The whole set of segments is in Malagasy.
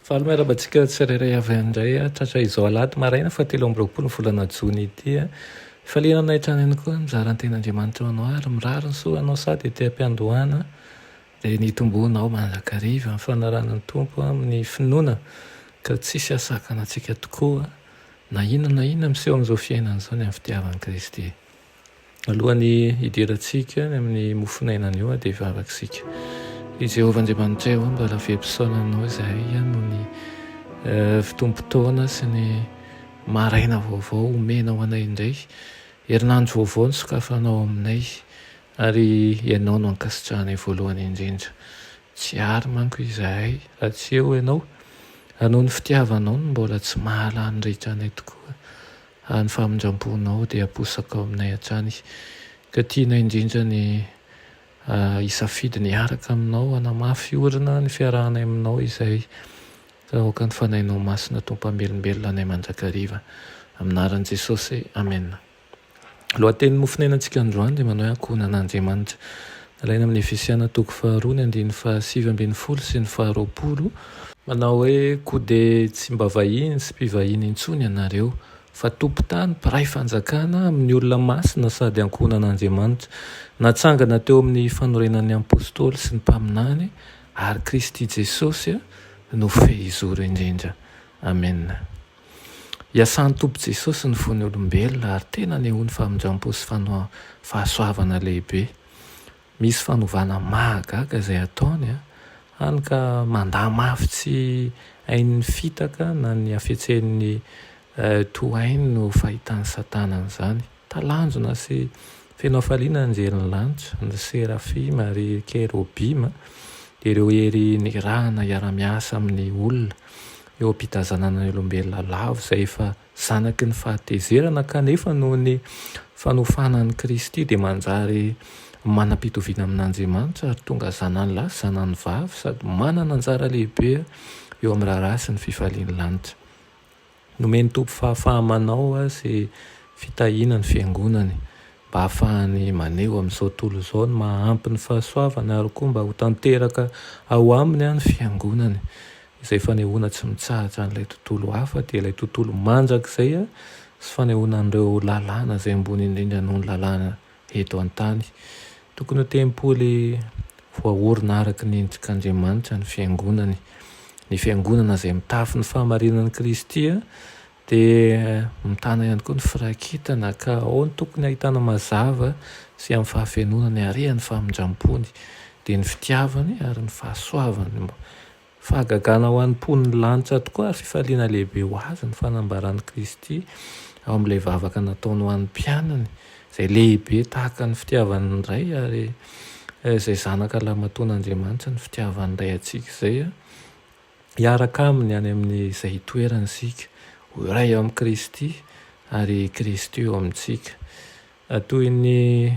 Faly miarabantsika tsirairay avy andray a tratra izao alady maraina fa 7 volana jona ity a faliana aminay trano ihany koa mizara an-ten'Andriamanitra ho anao ary mirary ny soanao sady etỳ am-piandohana dia nitombonao manjakariva amin'ny fanaran'ny tompo amin'ny finoana ka tsisy asakana antsika tokoa na inona miseho amin'izao fiainana izao ny amin'ny fitiavan'i Kristy. Alohan'ny hidirantsika ny amin'ny mofonainana io dia hivavakisika. I Jehovah Andriamanitra eo mba lavem-pisaonanao izahay noho ny fitompo-taona sy ny maraina vaovao omenao anay indray, herinandro vaovao ny sokafanao aminay ary ianao no ankasitrahanay voalohany indrindra. Tsy ary manko izahay raha tsy eo ianao, noho ny fitiavanao no mbola tsy mahalany rehetra anay tokoa. Ny famindramponao dia aposaka ao aminay hatrany ka tiana indrindra ny isafidy ny araka aminao hanamafy orina ny fiarahanay aminao izay aoka ny fanahinao masina tompo-hamelombelona anay mandrakariva aminaran'i Jesosy, amen. Lohatenin'ny mofonainantsika androany dia manao hoe ankohonan'Andriamanitra. Alaina amin'ny Efesiana 2:7-20 sy ny 20 manao hoe koa dia tsy mba vahiny sy mpivahiny intsony ianareo fa tompo-tany mpiray fanjakana amin'ny olona masina sady ankohonan'Andriamanitra, natsangana teo amin'ny fanorenan'ny apôstôly sy ny mpaminany ary Kristy Jesosy no fehizoro indrindra, amen. Iasan'ny tompo Jesosy ny fon'ny olombelona ary tena nehoany famindram-po sy fahasoavana lehibe. Misy fanovana mahagaga izay ataony hany ka mandamafy tsy hain'ny fitaka na ny hafetsehan'ny tohainy no fahitan'ny satanana izany. Talanjona sy fenao faliana ny jery lanitra, ny serafima ary kerobima, ireo hery nirahana hiara-miasa amin'ny olona eo am-pitazanana ny olombelona lavo izay efa zanaky ny fahatezerana kanefa noho ny fanofanan'ny Kristy dia manjary manam-pitoviana amin'Andriamanitra ary tonga zanany lahy sy zanany vavy sady manana anjara lehibe eo amin'ny raharaha sy ny fifalian'ny lanitra. Nomeny tompo fahafahamanao sy fitahiana ny fiangonany mba hahafahany maneho amin'izao tontolo izao ny mahampy ny fahasoavana ary koa mba ho tanteraka ao aminy ny fiangonany izay fanehoana tsy mitsahatra an'ilay tontolo hafa dia ilay tontolo mandrakizay sy fanehoana an'ireo lalàna izay ambony indrindra noho ny lalàna eto an-tany. Tokony ho tempoly voaorina araka ny endrik'Andriamanitra ny fiangonany. Ny fiangonana izay mitafy ny fahamarinan'i Kristy dia mitana ihany koa ny firakitana ka ao ny tokony ahitana mazava sy amin'ny fahafenonany harehan'ny famindram-pony dia ny fitiavany ary ny fahasoavany. Fahagagana ho an'ny mponiny lanitra tokoa ary fifaliana lehibe ho azy ny fanambaran'i Kristy ao amin'ilay vavaka nataony ho an'ny mpianany izay lehibe tahaka ny fitiavany iray ary izay zanaka lamataon'Andriamanitra ny fitiavany iray antsika izay hiaraka aminy any amin'ny izay hitoerana isika ho iray amin'ny Kristy ary Kristy eo amintsika. Toy ny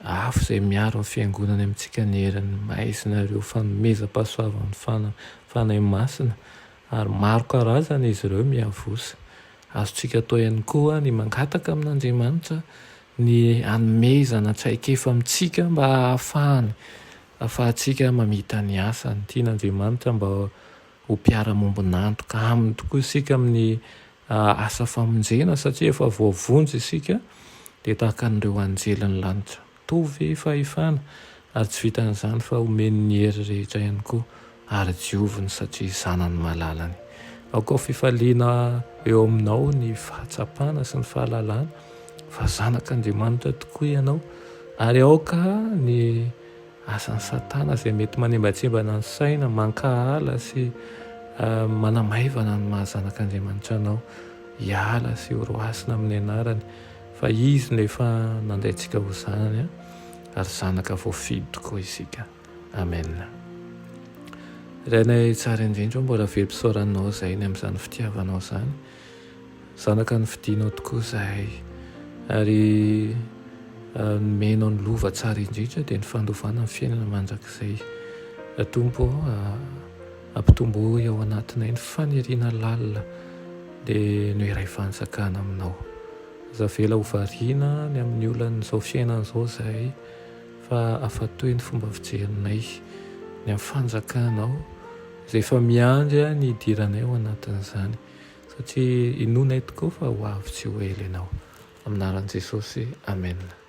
afo izay miaro amin'ny fiangonany amintsika ny herin'ny maizina ireo fanomezam-pahasoavan'ny fanahy masina ary maro karazana izy ireo miavosa. Azontsika atao ihany koa ny mangataka amin'Andriamanitra ny hanomezana traikefa amintsika mba ahafahantsika mamita ny asa ny tian'Andriamanitra mba ho mpiara-mombonantoka aminy tokoa isika amin'ny asa famonjena satria efa voavonjy isika dia tahaka an'ireo anjelin'ny lanitra tovy fahefana ary tsy vitan'izany fa omeny ny hery rehetra ihany koa ary dioviny satria zanany malalany. Ao koa fifaliana eo aminao ny fahatsapana sy ny fahalalana fa zanak'Andriamanitra tokoa ianao ary aoka ny asan'ny satana izay mety manembatsembana ny saina, mankahala sy manamaivana ny mahazanak'Andriamanitra anao hiala sy horoasina amin'ny anarany fa izy no efa nandaintsika ho zanany ary zanaka voafidy tokoa isika, amen. Rainay tsara indrindra mbola velom-pisaoranao izay ny amin'izany fitiavanao izany, zanaka ny fidianao tokoa izahay ary nomenao ny lova tsara indrindra dia ny fandovana ny fiainana mandrakizay. Tompo ampitombo eo anatinay ny faniriana lalina dia no iray fanjakana aminao. Zavela ho variana ny amin'ny olan'izao fiainan'izao zahay fa afatoy ny fomba fijerinay ny amin'ny fanjakanao izay efa miandry ny idiranay ao anatin'izany satria inonay tokoa fa ho avy tsy ho ela ianao. Amin'ny anaran'i Jesosy, amen.